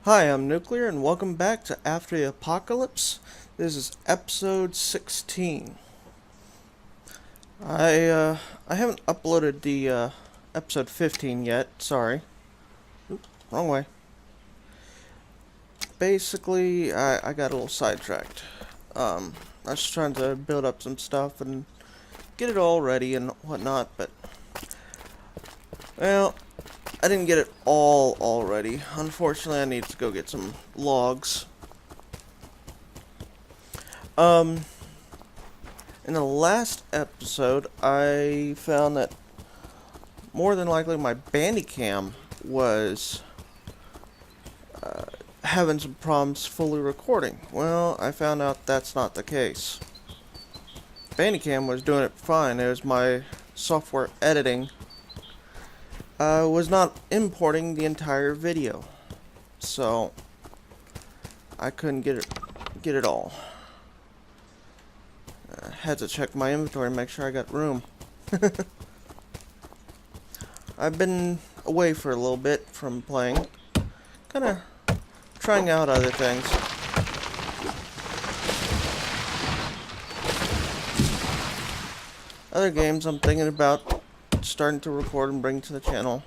Hi, I'm Nuclear, and welcome back to After the Apocalypse. This is episode 16. I haven't uploaded the episode 15 yet. Sorry. Oop, wrong way. Basically, I got a little sidetracked. I was trying to build up some stuff and get it all ready and whatnot, but well, I didn't get it all ready. Unfortunately, I need to go get some logs. In the last episode, I found that more than likely my Bandicam was having some problems fully recording. Well, I found out that's not the case. Bandicam was doing it fine. It was my software editing was not importing the entire video, so I couldn't get it all. Had to check my inventory and make sure I got room. I've been away for a little bit from playing, kind of trying out other things. Other games I'm thinking about starting to record and bring to the channel.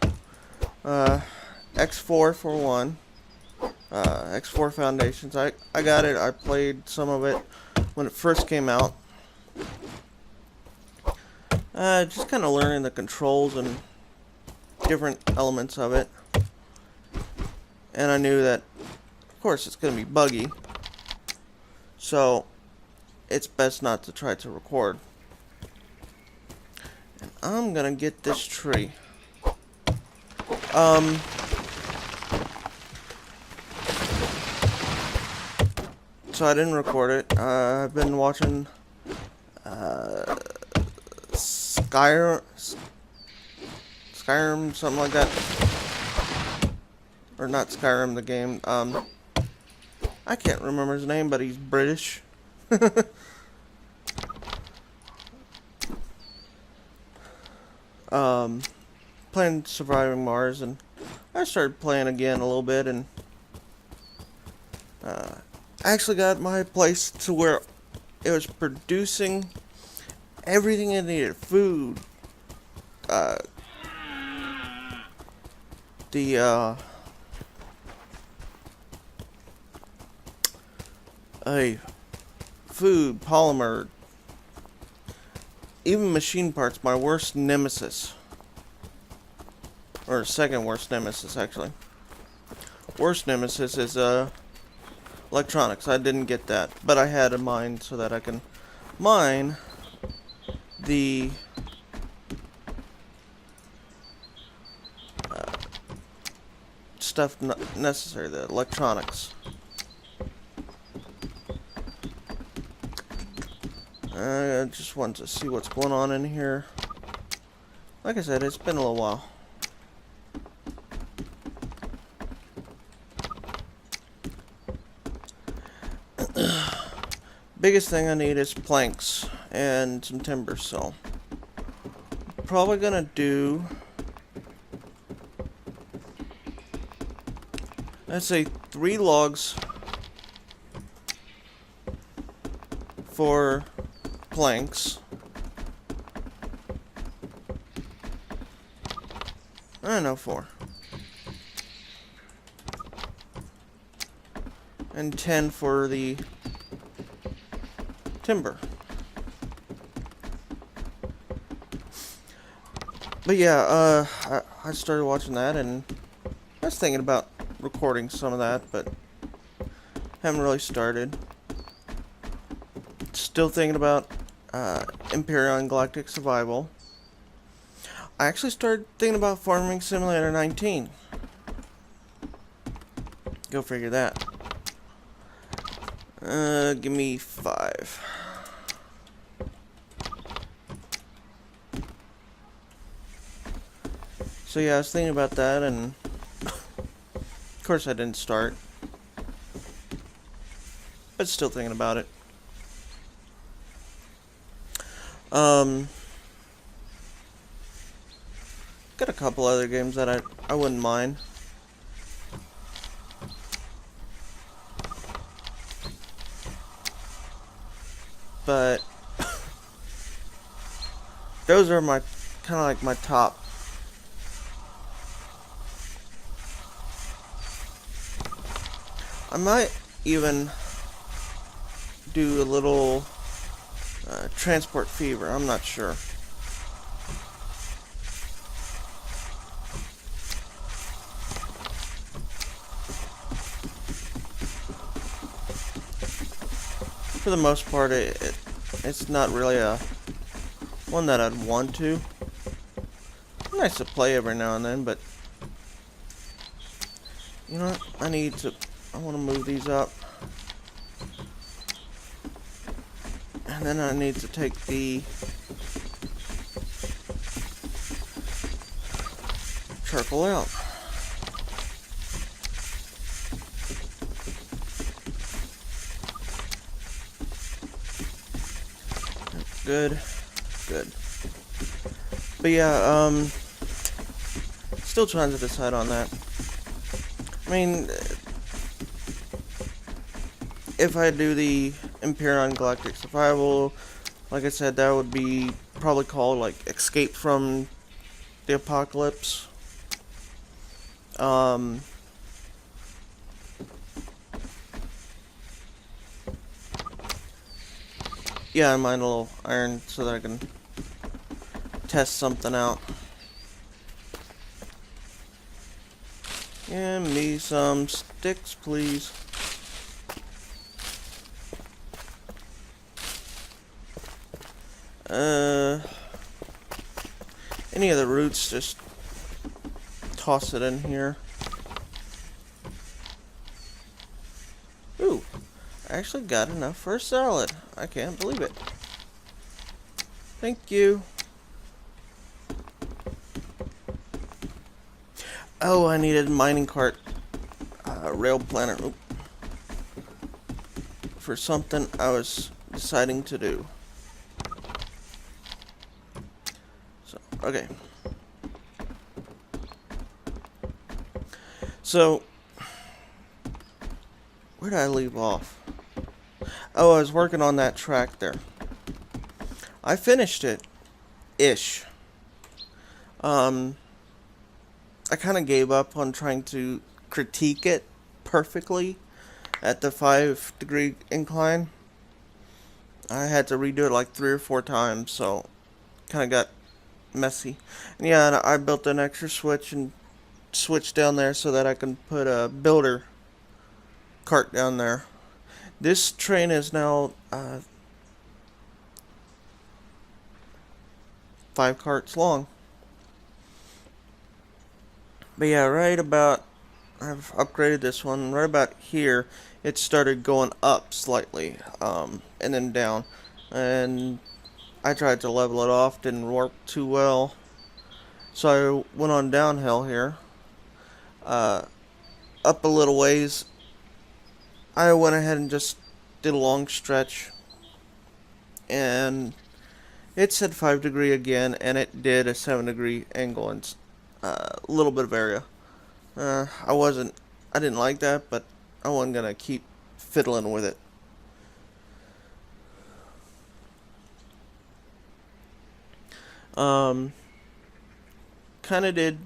X4 for one. X4 Foundations. I got it. I played some of it when it first came out. Just kind of learning the controls and different elements of it. And I knew that, of course, it's going to be buggy. So, it's best not to try to record. And I'm going to get this tree. So I didn't record it. I've been watching Skyrim, something like that. Or not Skyrim, the game. I can't remember his name, but he's British. Playing Surviving Mars, and I started playing again a little bit, and I actually got my place to where it was producing everything it needed. Food, food, polymer, even machine parts, my worst nemesis. Or second worst nemesis, actually. Worst nemesis is, electronics. I didn't get that, but I had a mine so that I can mine the stuff necessary, the electronics. I just want to see what's going on in here. Like I said, it's been a little while. Biggest thing I need is planks and some timber, so probably gonna do, let's say 3 logs for planks. I don't know, 4. And 10 for the timber. But yeah, I started watching that, and I was thinking about recording some of that, but haven't really started. Still thinking about Imperial and Galactic Survival. I actually started thinking about Farming Simulator 19. Go figure that. Give me 5. So yeah, I was thinking about that, and of course I didn't start. But still thinking about it. Got a couple other games that I wouldn't mind. but those are my kind of like my top. I might even do a little transport fever. I'm not sure. For the most part, it's not really a one that I'd want to. Nice to play every now and then, but you know what? I want to move these up. And then I need to take the charcoal out. Good. Good. But yeah, still trying to decide on that. I mean, if I do the Empyrean Galactic Survival, like I said, that would be probably called like Escape from the Apocalypse. Yeah, I mine a little iron so that I can test something out. Give me some sticks, please. Any of the roots, just toss it in here. Ooh, I actually got enough for a salad. I can't believe it. Thank you. Oh, I needed mining cart rail planner for something I was deciding to do. So, okay. So, where did I leave off? Oh, I was working on that track there. I finished it. Ish. I kind of gave up on trying to critique it perfectly at the 5-degree incline. I had to redo it like 3 or 4 times, so kind of got messy. And yeah, and I built an extra switch down there so that I can put a builder cart down there. This train is now 5 carts long. But yeah, right about, I've upgraded this one, right about here, it started going up slightly, and then down. And I tried to level it off, didn't work too well. So I went on downhill here, up a little ways. I went ahead and just did a long stretch, and it said 5-degree again, and it did a 7-degree angle and a little bit of area. I didn't like that, but I wasn't gonna keep fiddling with it. Kind of did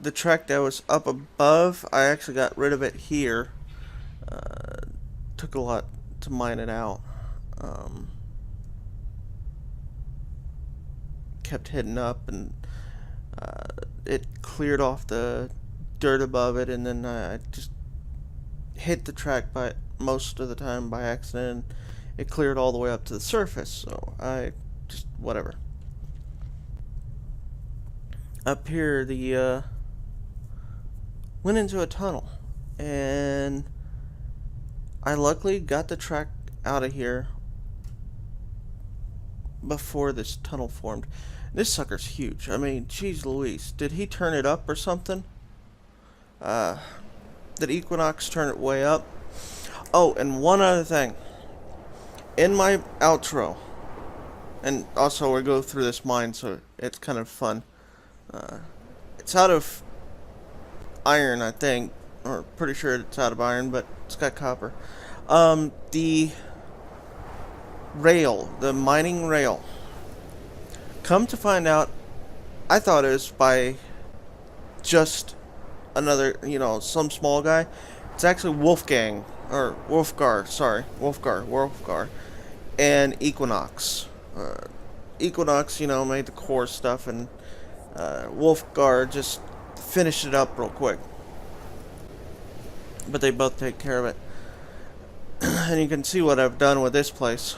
the track that was up above. I actually got rid of it here. Took a lot to mine it out. Kept hitting up, and it cleared off the dirt above it, and then I just hit the track by most of the time by accident. It cleared all the way up to the surface, so I just whatever. Up here, the went into a tunnel, and I luckily got the track out of here before this tunnel formed. This sucker's huge. I mean, geez Louise. Did he turn it up or something? Did Equinox turn it way up? Oh, and one other thing. In my outro, and also we go through this mine, so it's kind of fun. It's out of iron, I think. Or pretty sure it's out of iron, but it's got copper. The rail, the mining rail. Come to find out, I thought it was by just another, some small guy. It's actually Wolfgang, or Wolfgar, sorry, Wolfgar, and Equinox. Equinox, made the core stuff, and Wolfgar just finished it up real quick. But they both take care of it. And you can see what I've done with this place.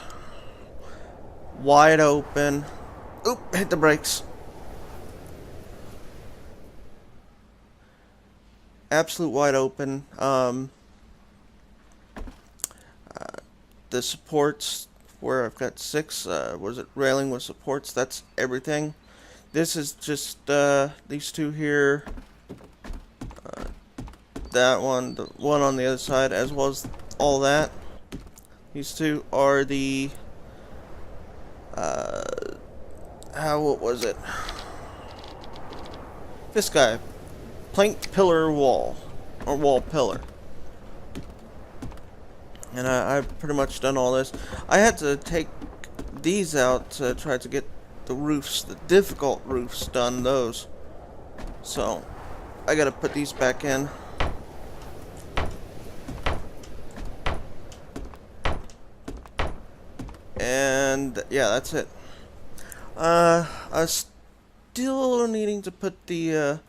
Wide open. Oop, hit the brakes. Absolute wide open. The supports, where I've got 6, railing with supports, that's everything. This is just these two here, that one, the one on the other side, as well as all that. These two are the what was it? This guy, plank pillar wall, or wall pillar. And I've pretty much done all this. I had to take these out to try to get the roofs, the difficult roofs done, those. So, I gotta put these back in. And, yeah, that's it. I was still needing to put the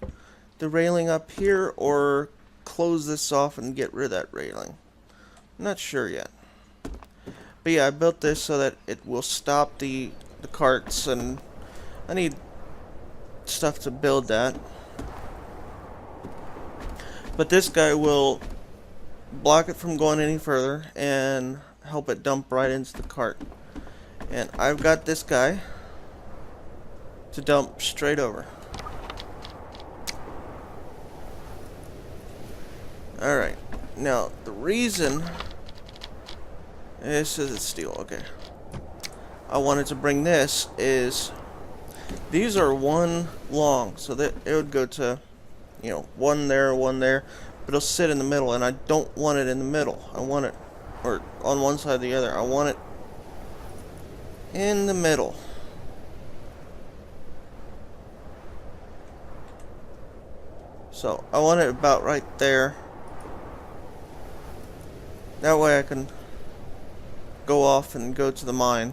railing up here, or close this off and get rid of that railing. Not sure yet. But yeah, I built this so that it will stop the carts, and I need stuff to build that. But this guy will block it from going any further and help it dump right into the cart. And I've got this guy to dump straight over. Alright, now the reason, this is steel, okay, I wanted to bring this is, these are one long, so that it would go to, one there, but it'll sit in the middle, and I don't want it in the middle. I want it, or on one side or the other, I want it in the middle. So, I want it about right there. That way I can go off and go to the mine.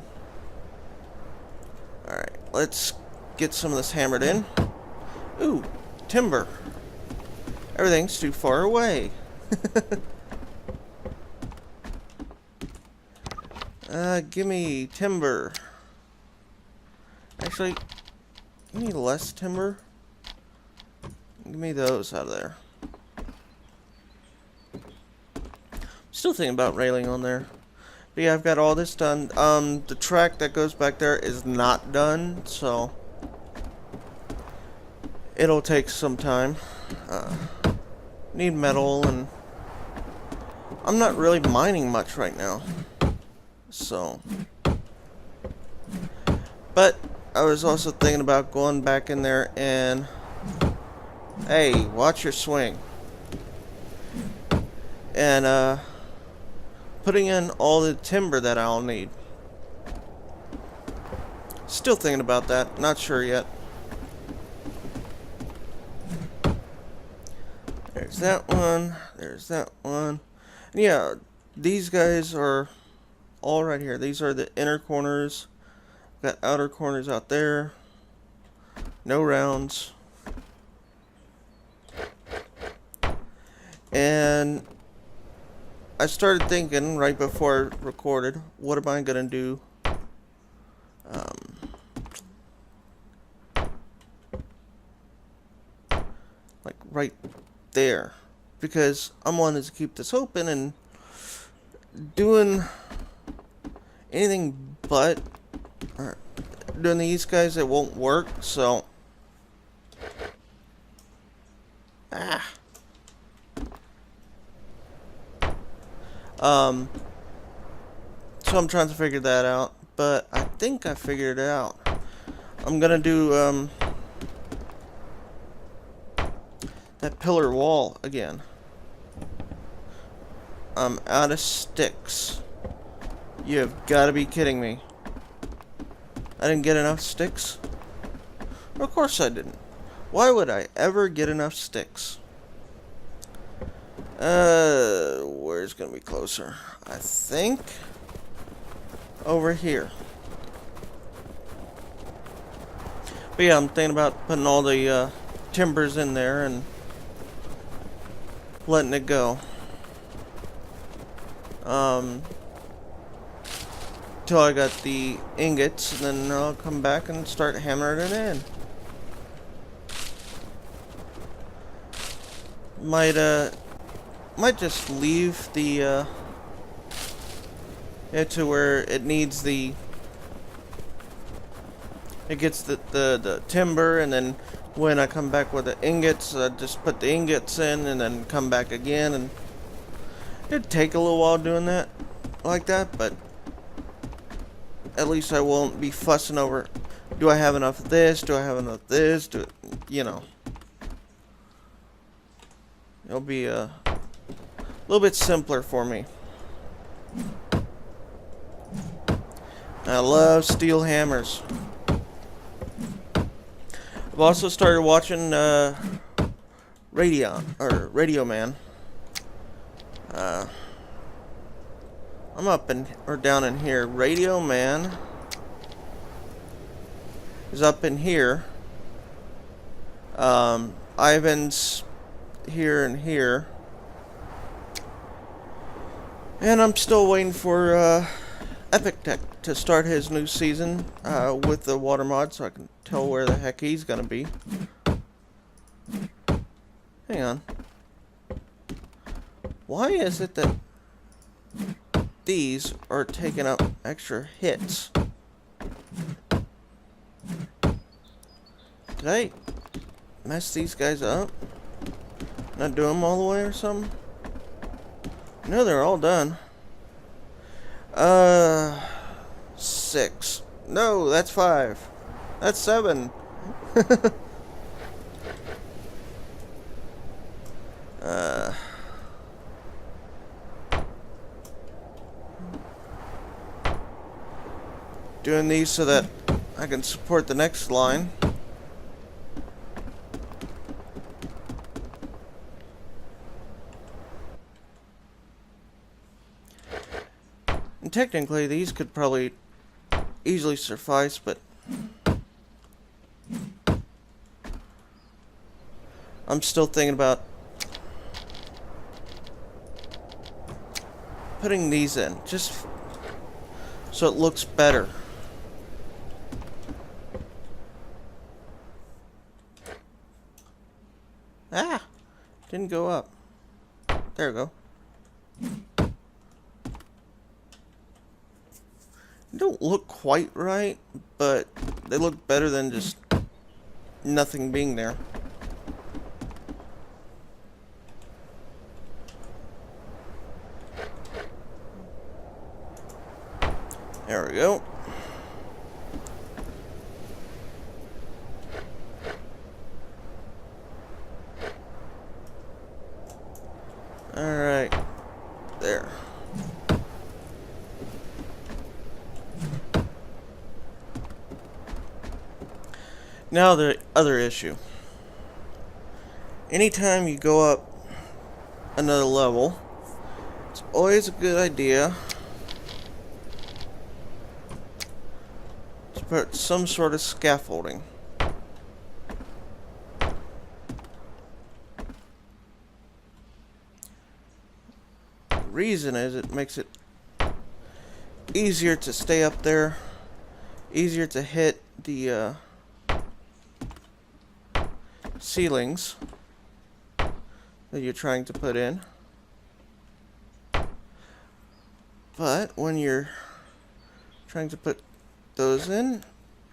Alright, let's get some of this hammered in. Ooh, timber. Everything's too far away. Give me timber. Actually, you need less timber. Give me those out of there. Still thinking about railing on there. But yeah, I've got all this done. The track that goes back there is not done, so it'll take some time. Need metal, and I'm not really mining much right now. So, but I was also thinking about going back in there and, hey, watch your swing. And, putting in all the timber that I'll need. Still thinking about that. Not sure yet. There's that one. There's that one. And yeah, these guys are all right here. These are the inner corners. Got outer corners out there. No rounds. And I started thinking right before I recorded, what am I gonna do? Like right there, because I'm wanting to keep this open, and doing anything but doing these guys, it won't work. So so I'm trying to figure that out, but I think I figured it out. I'm gonna do that pillar wall again. I'm out of sticks. You've got to be kidding me. I didn't get enough sticks? Of course I didn't. Why would I ever get enough sticks? Where's gonna be closer? I think over here. But yeah, I'm thinking about putting all the timbers in there and letting it go. Till I got the ingots, and then I'll come back and start hammering it in. Might just leave the it to where it needs the it gets the timber, and then when I come back with the ingots, I just put the ingots in and then come back again, and it'd take a little while doing that like that, but at least I won't be fussing over, do I have enough of this, do I have enough of this, you know. It'll be a little bit simpler for me. I love steel hammers. I've also started watching Radio Man. I'm up in or down in here. Radio Man is up in here. Ivan's here and here. And I'm still waiting for Epic Tech to start his new season with the water mod, so I can tell where the heck he's gonna be. Hang on. Why is it that these are taking up extra hits? Did I mess these guys up? Not do them all the way or something? No, they're all done. 6. No, that's 5. That's 7. Doing these so that I can support the next line. And technically, these could probably easily suffice, but I'm still thinking about putting these in, just so it looks better. Ah! Didn't go up. There we go. They don't look quite right, but they look better than just nothing being there. There we go. Alright. There. Now the other issue. Anytime you go up another level, it's always a good idea to put some sort of scaffolding. The reason is it makes it easier to stay up there, easier to hit the ceilings that you're trying to put in. But when you're trying to put those in,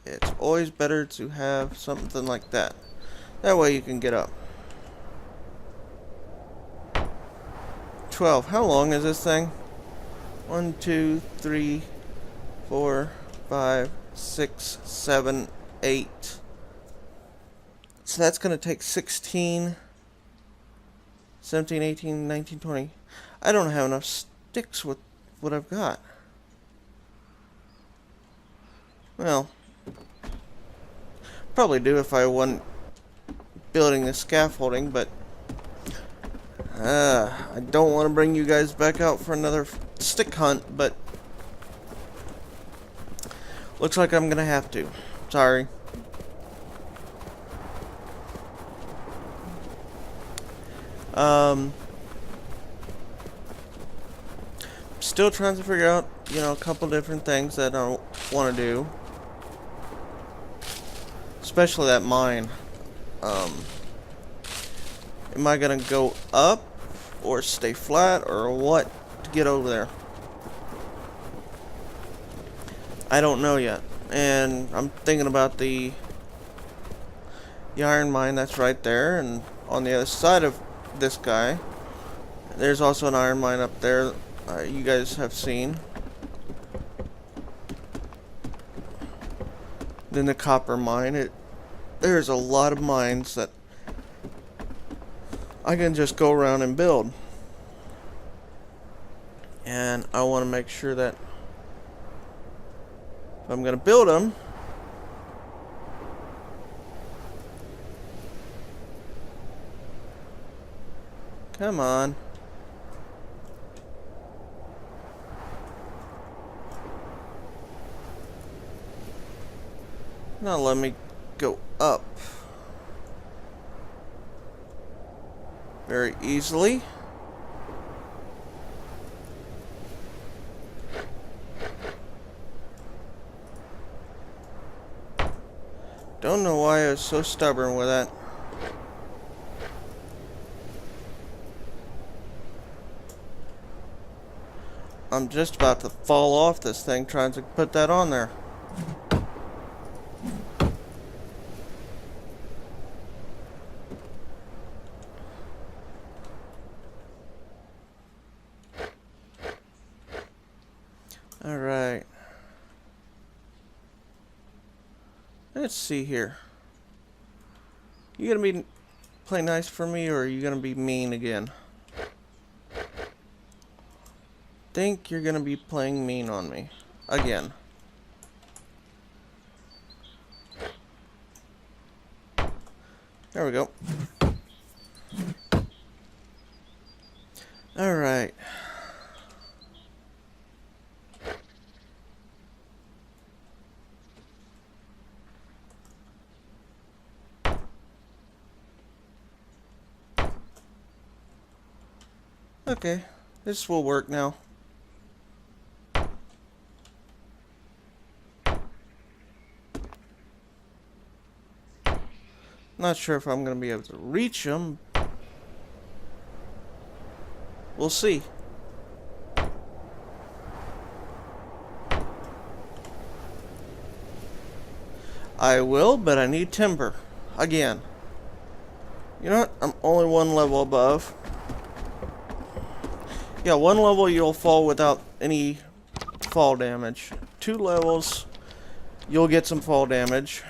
it's always better to have something like that. That way you can get up. 12. How long is this thing? 1, 2, 3, 4, 5, 6, 7, 8. So that's going to take 16, 17, 18, 19, 20. I don't have enough sticks with what I've got. Well, probably do if I wasn't building the scaffolding, but I don't want to bring you guys back out for another stick hunt, but looks like I'm gonna have to. Sorry. Still trying to figure out, a couple different things that I want to do. Especially that mine. Am I gonna go up or stay flat or what to get over there? I don't know yet. And I'm thinking about the iron mine that's right there, and on the other side of this guy there's also an iron mine up there, you guys have seen. Then the copper mine. There's a lot of mines that I can just go around and build, and I want to make sure that if I'm gonna build them, come on. Now let me go up very easily. Don't know why I was so stubborn with that. I'm just about to fall off this thing trying to put that on there. Alright. Let's see here. You gonna be play nice for me, or are you gonna be mean again? Think you're gonna be playing mean on me again. There we go. Alright. Okay, this will work now. Not sure if I'm going to be able to reach them. We'll see. I will, but I need timber. Again. You know what? I'm only one level above. Yeah, one level you'll fall without any fall damage. 2 levels, you'll get some fall damage.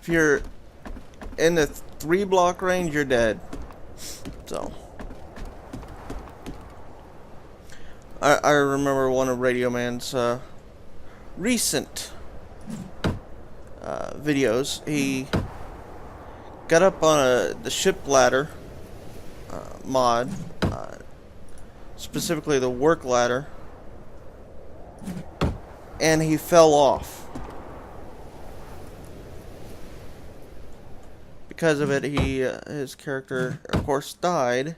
If you're in the 3 block range, you're dead. So, I remember one of Radio Man's recent videos. He got up on the ship ladder mod, specifically the work ladder, and he fell off. Because of it, his character, of course, died.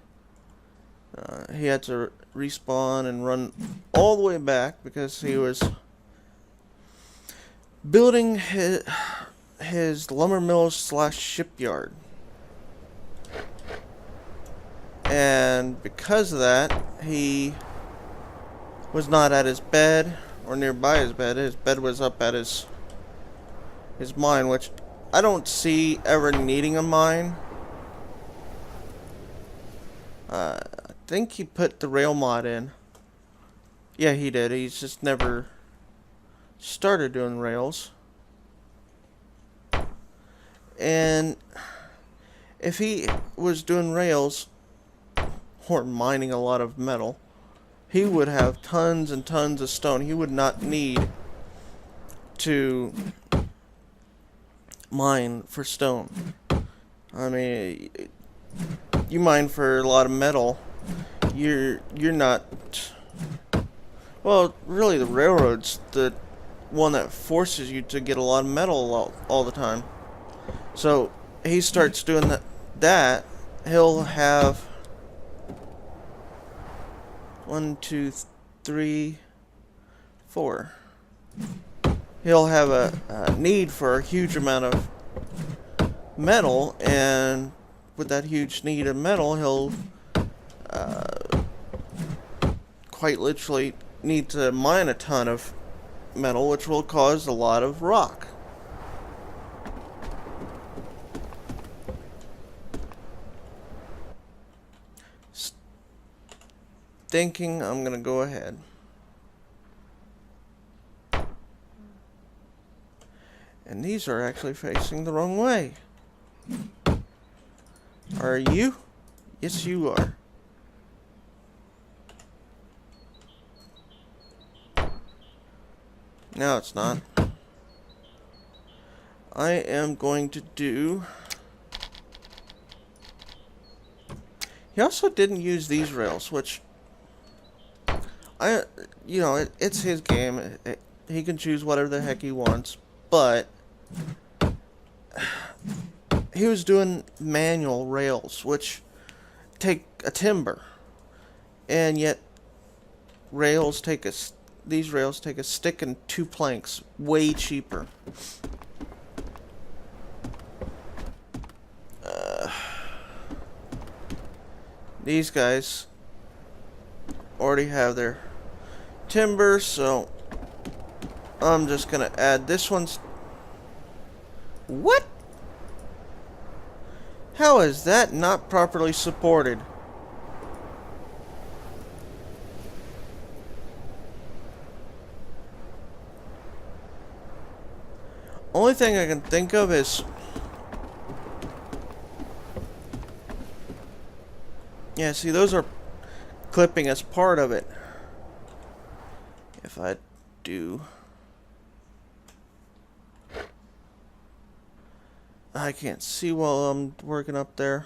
He had to respawn and run all the way back because he was building his lumber mill / shipyard. And because of that, he was not at his bed or nearby his bed. His bed was up at his mine, which I don't see ever needing a mine. I think he put the rail mod in. Yeah, he did. He's just never started doing rails. And if he was doing rails or mining a lot of metal, he would have tons and tons of stone. He would not need to mine for stone. I mean, you mine for a lot of metal. You're not. Well, really, the railroad's the one that forces you to get a lot of metal all the time. So he starts doing that. He'll have 1, 2, 3, 4. He'll have a need for a huge amount of metal, and with that huge need of metal, he'll quite literally need to mine a ton of metal, which will cause a lot of rock. Thinking I'm gonna go ahead. And these are actually facing the wrong way. Are you? Yes, you are. No, it's not. I am going to do... He also didn't use these rails, which... it's his game. He can choose whatever the heck he wants, but... He was doing manual rails, which take a timber. And yet, these rails take a stick and 2 planks, way cheaper. These guys already have their timber, so I'm just gonna add this one's... What? How is that not properly supported? Only thing I can think of is... Yeah, see, those are clipping as part of it. If I do... I can't see while I'm working up there.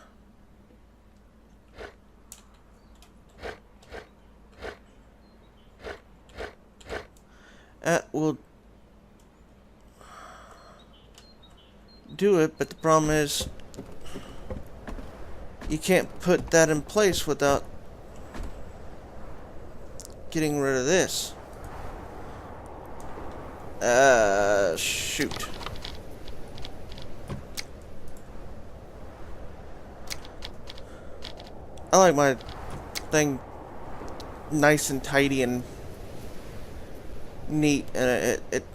That will do it, but the problem is you can't put that in place without getting rid of this. Shoot. I like my thing nice and tidy and neat, and it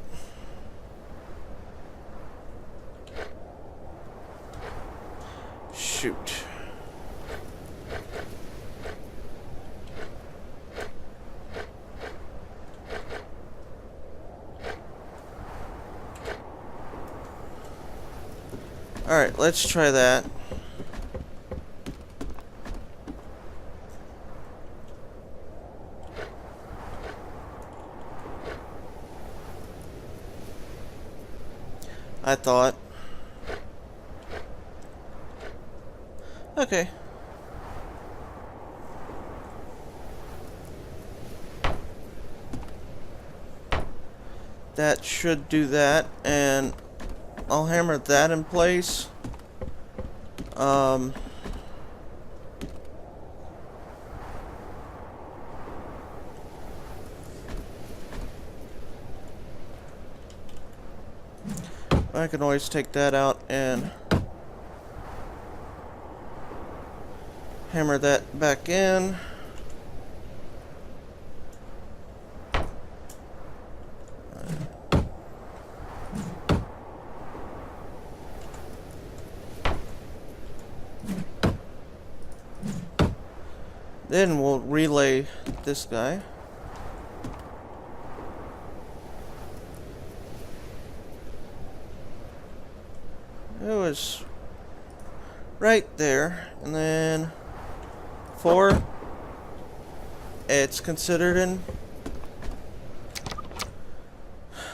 shoot. Alright, let's try that. I thought. Okay. That should do that, and I'll hammer that in place. I can always take that out and hammer that back in. Then we'll relay this guy. It was right there, and then 4, it's considered and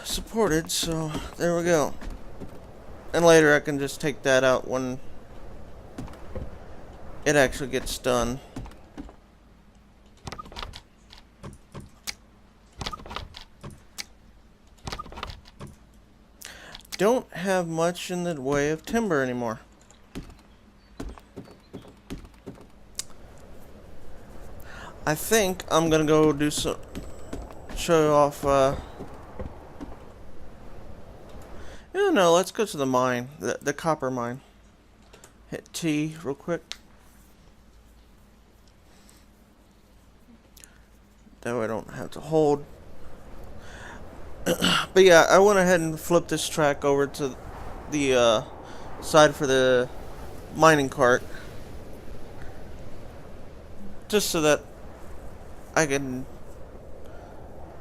supported, so there we go. And later I can just take that out when it actually gets done. Don't have much in the way of timber anymore. I think I'm gonna go do some, show off, no, let's go to the mine, the copper mine. Hit T real quick. That way I don't have to hold. But yeah, I went ahead and flipped this track over to the side for the mining cart. Just so that I can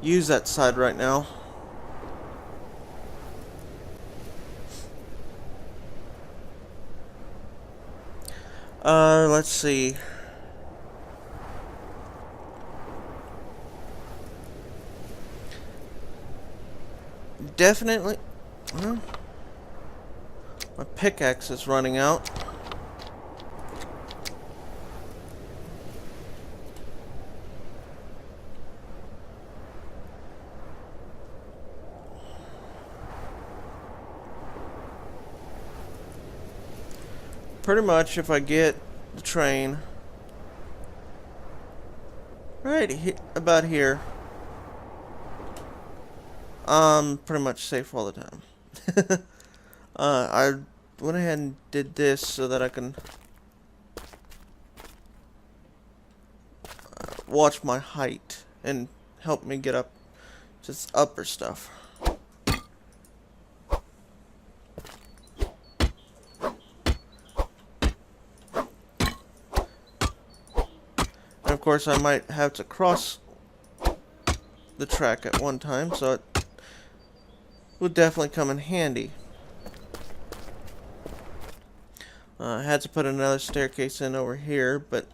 use that side right now. Let's see. Definitely. Well, my pickaxe is running out. Pretty much, if I get the train right about here, I'm pretty much safe all the time. I went ahead and did this so that I can watch my height and help me get up just upper stuff. And of course I might have to cross the track at one time, so it would definitely come in handy. I had to put another staircase in over here, but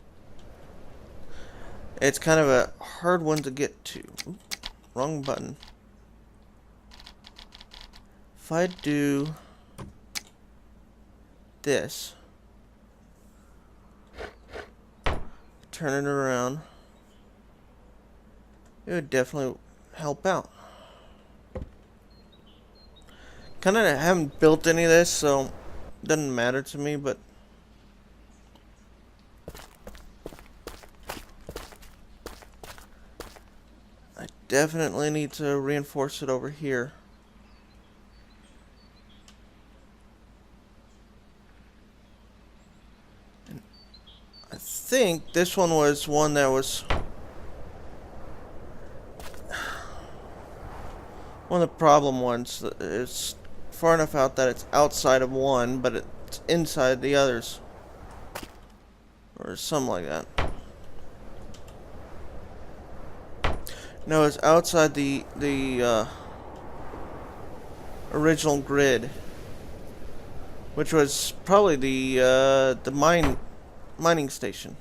it's kind of a hard one to get to. Oops, wrong button. If I do this, turn it around, it would definitely help out. Kind of haven't built any of this, so it doesn't matter to me, but I definitely need to reinforce it over here. And I think this one was one that was one of the problem ones. It's far enough out that it's outside of one, but it's inside the others, or something like that. No, it's outside the original grid, which was probably the mining station.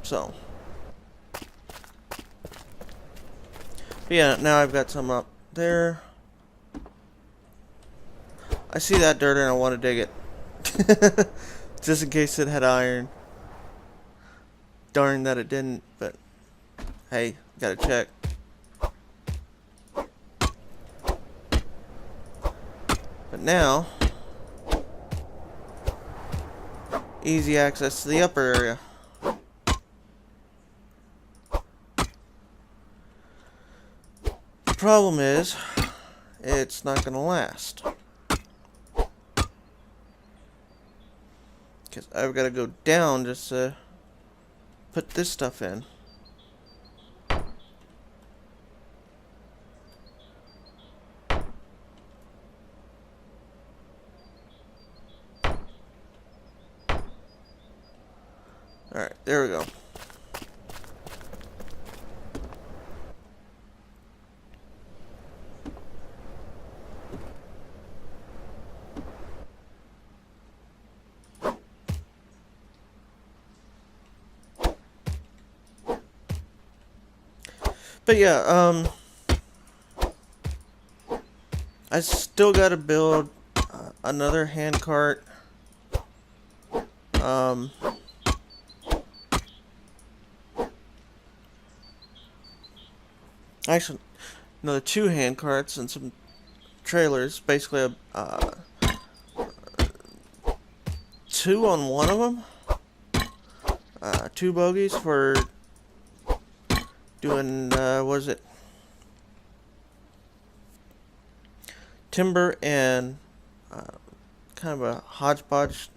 So, but yeah, now I've got some up there. I see that dirt and I want to dig it. Just in case it had iron. Darn that it didn't, but hey, gotta check. But now, easy access to the upper area. The problem is, it's not gonna last. Because I've got to go down just to put this stuff in. Alright, there we go. But yeah, I still gotta build another handcart. Um, actually, another two handcarts and some trailers. Basically, two on one of them. Two bogies for doing, what is it? Timber and kind of a hodgepodge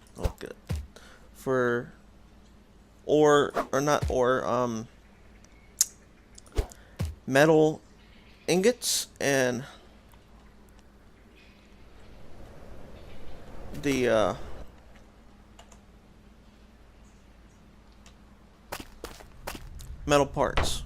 for ore, or not ore, metal ingots and the metal parts.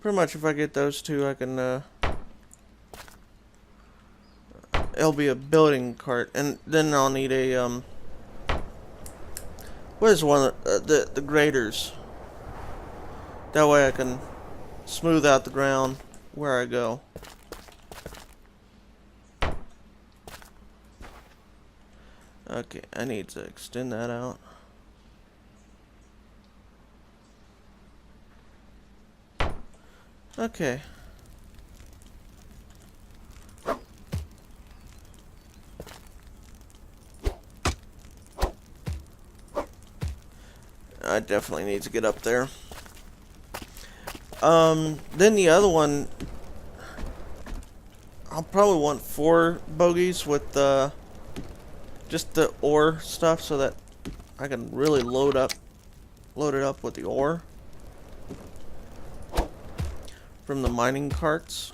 Pretty much if I get those two, I can, it'll be a building cart, and then I'll need a, what is one of the graders? That way I can smooth out the ground where I go. Okay, I need to extend that out. Okay. I definitely need to get up there. Then the other one, I'll probably want 4 bogies with just the ore stuff so that I can really load it up with the ore from the mining carts.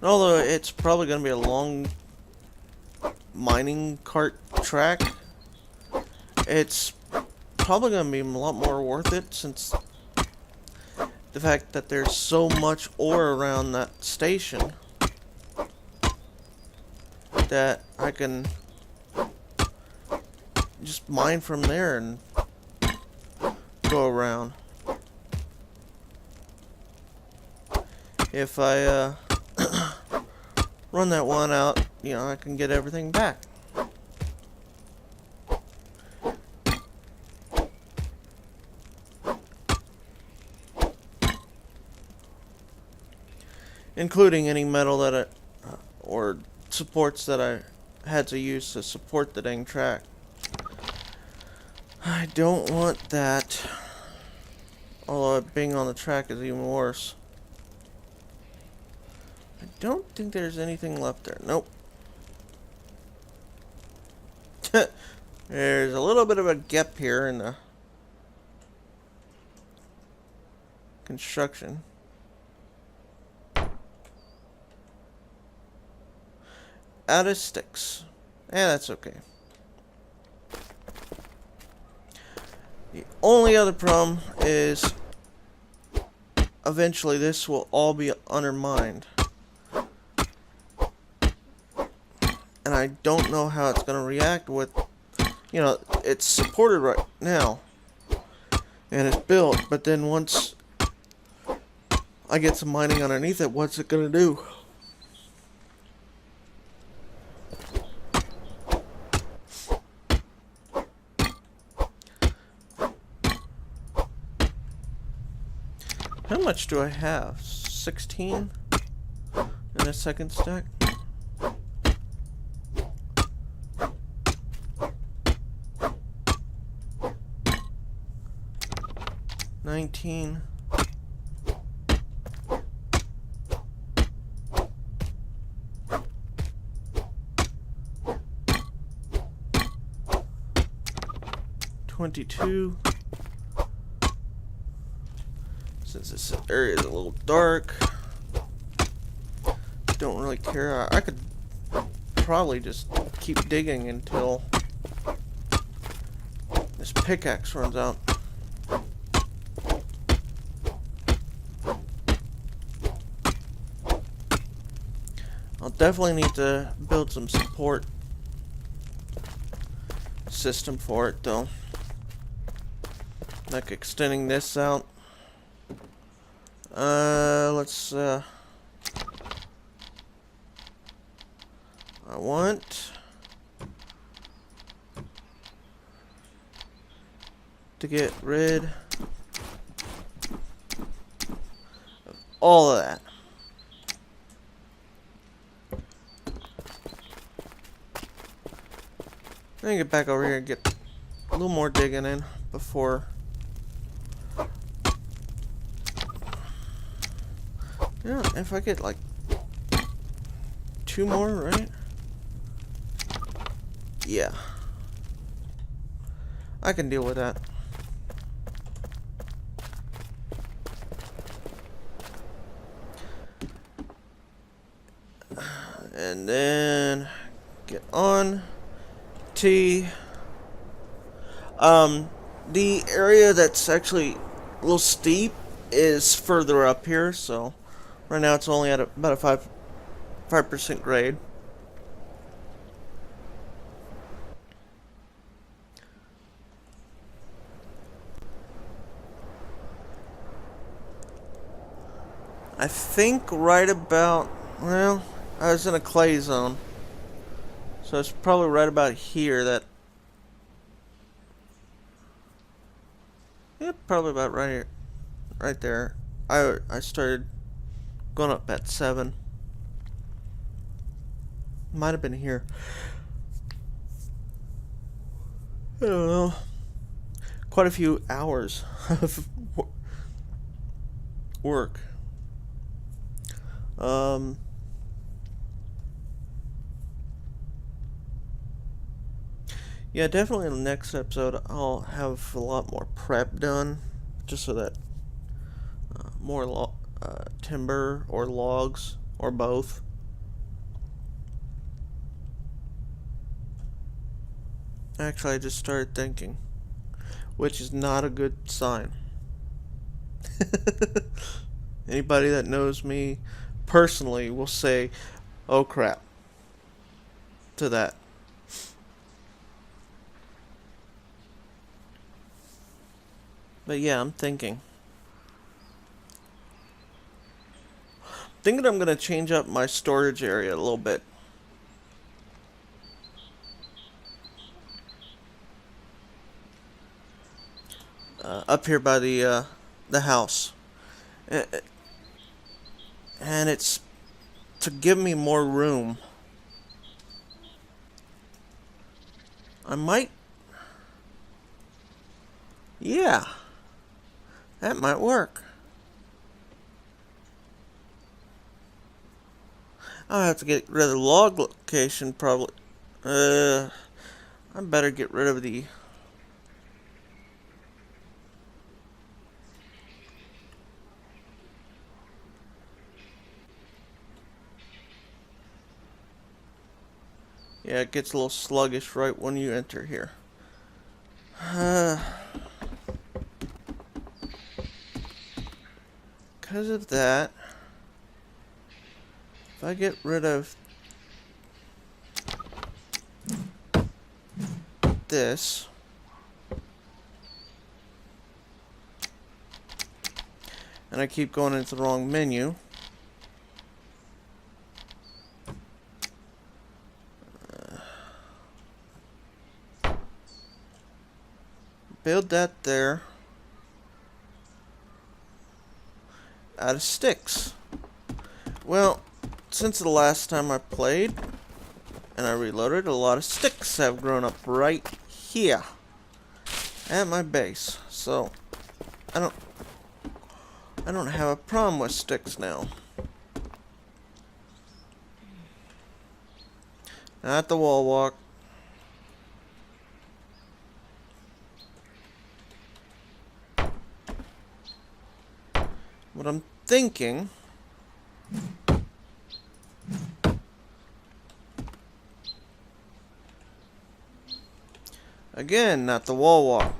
And although it's probably going to be a long mining cart track, it's probably going to be a lot more worth it, since the fact that there's so much ore around that station that I can just mine from there and go around. If I run that one out, you know, I can get everything back. Including any metal that or supports that I had to use to support the dang track. I don't want that. Although being on the track is even worse. I don't think there's anything left there. Nope. There's a little bit of a gap here in the construction. Out of sticks. That's okay. The only other problem is eventually this will all be undermined. And I don't know how it's going to react with, you know, it's supported right now. And it's built, but then once I get some mining underneath it, what's it going to do? How much do I have? 16 in a second stack? $19. $22. Since this area is a little dark, don't really care. I could probably just keep digging until the this pickaxe runs out. I'll definitely need to build some support system for it though. Like extending this out. Let's I want to get rid of all of that. Let me get back over here and get a little more digging in before. Yeah, if I get like 2 more, right? Yeah. I can deal with that. And then get on T. The area that's actually a little steep is further up here, so right now it's only at about a 5% grade. I think right about, well, I was in a clay zone, so it's probably right about here that, yeah, probably about right here, right there. I started going up at 7. Might have been here. I don't know. Quite a few hours of work. Yeah, definitely in the next episode I'll have a lot more prep done, just so that more timber or logs or both. Actually, I just started thinking, which is not a good sign. Anybody that knows me personally will say, "Oh crap," to that. But yeah, I'm thinking I'm gonna change up my storage area a little bit. Up here by the house, and it's to give me more room. I might, yeah, that might work. I'll have to get rid of the log location probably. I better get rid of the. Yeah, it gets a little sluggish right when you enter here. Because of that, if I get rid of this, and I keep going into the wrong menu, build that there out of sticks. Well, since the last time I played and I reloaded, a lot of sticks have grown up right here at my base. So I don't have a problem with sticks now. Not the wall walk. What I'm thinking, Again, not the wall walk.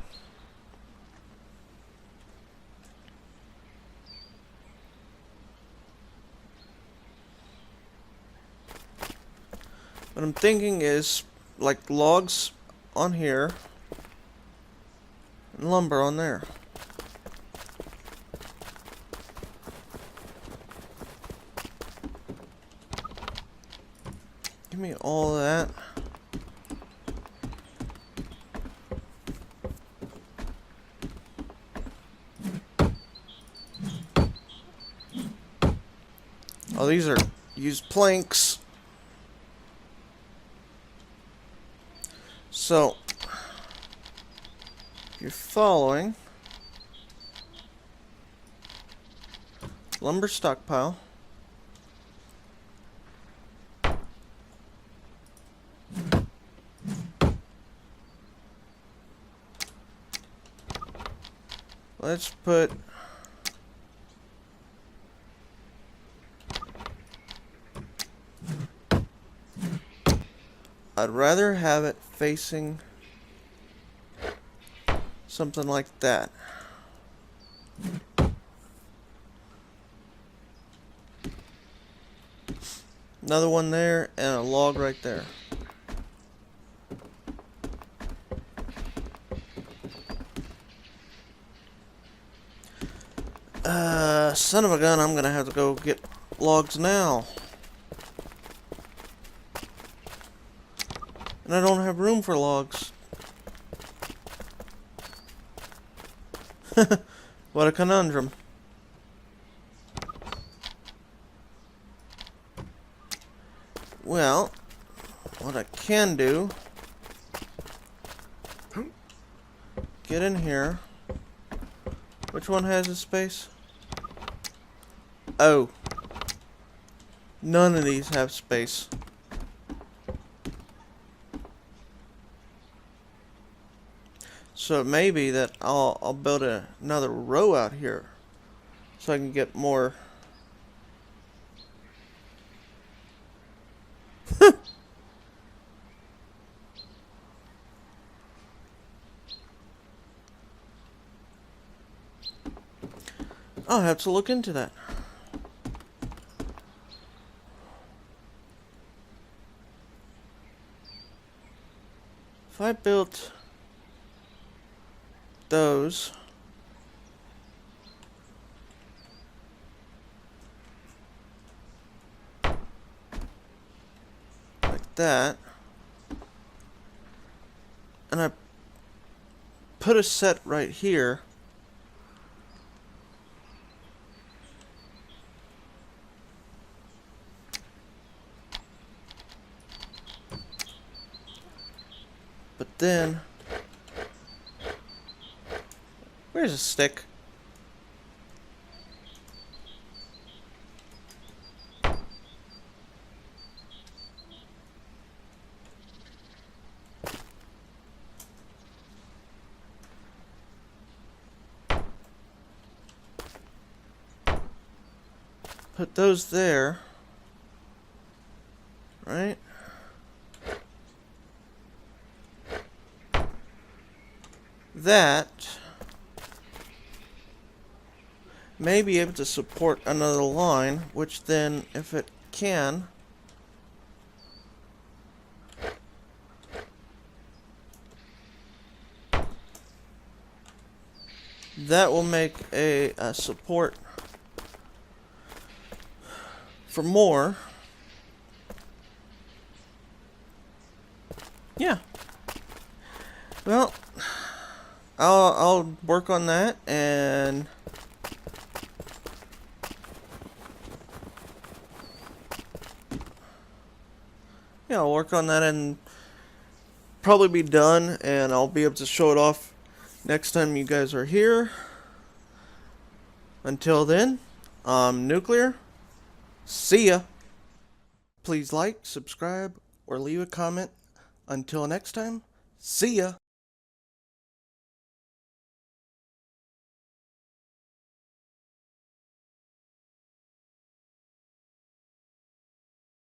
What I'm thinking is like logs on here and lumber on there. Give me all of that. Oh, these are used planks. So, if you're following, lumber stockpile. Let's put I'd rather have it facing something like that. Another one there and a log right there. Son of a gun, I'm gonna have to go get logs now. And I don't have room for logs. What a conundrum. Well, what I can do, get in here. Which one has a space? Oh. None of these have space. So it may be that I'll build another row out here so I can get more. I'll have to look into that. If I built those, like that, and I put a set right here, but then where's a stick? Put those there, right? That may be able to support another line, which then, if it can, that will make a support for more. Yeah. Well, I'll work on that, and yeah, I'll work on that and probably be done, and I'll be able to show it off next time you guys are here. Until then, I'm Nuclear. See ya. Please like, subscribe, or leave a comment. Until next time, see ya.